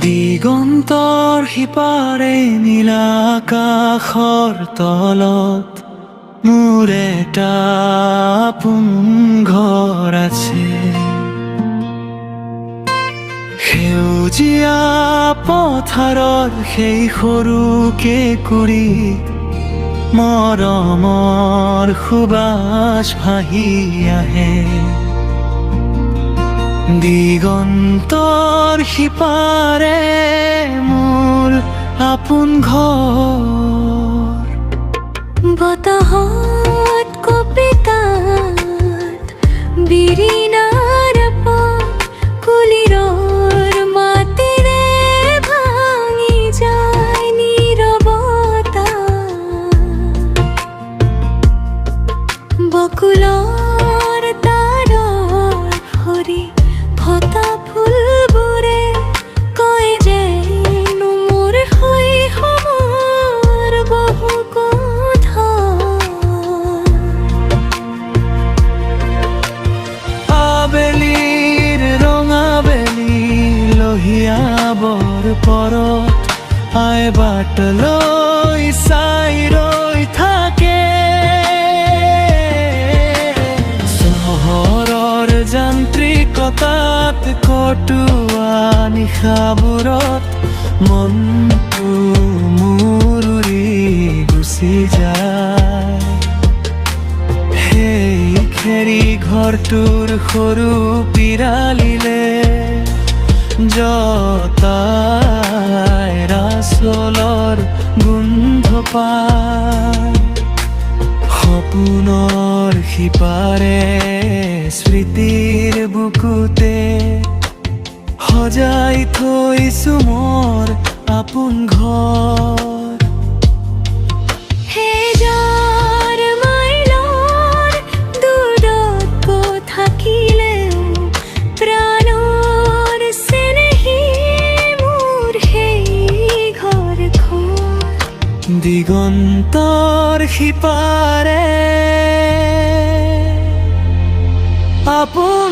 দিগন্তৰ সিপাৰে নীলা আকাশৰ তলত মোৰ এটা আপোন ঘৰ আছে। সেউজীয়া পথাৰৰ সেই সৰু কেঁকুৰিত মৰমৰ সুবাস ভাহি আহে। দিগন্তৰ সিপাৰে মোৰ আপোন ঘৰ। বতাহত কপিকাত বিৰিণাৰ পাত কুলিৰৰ মাতেৰে ভাঙি যায় নীৰৱতা। বকুলৰ তাৰৰ ভৰি ফটা ফুলবোৰে কয় যে মোৰ শৈশৱৰ বহু কথা। আবেলিৰ ৰঙা বেলি লহিয়াবৰ পৰত আই বাট লৈ চাই ৰৈ থাকে। চহৰৰ যান্ত্ৰিকতাত কটোৱা নিশাবোৰত মনটো মোৰ উৰি গুচি যায়। সেই খেৰী ঘৰটোৰ সৰু পিৰালিলে জতাই ৰাচলৰ গোন্ধ পায়। সপোনৰ সিপাৰে স্মৃতিৰ বুকুতে সজাই থৈছো মোৰ আপোন ঘৰ। হেজাৰ মাইলৰ দূৰত থাকিলেও প্ৰাণৰ চেনেহী মোৰ সেই ঘৰখন। দিগন্তৰ সিপাৰে আপোন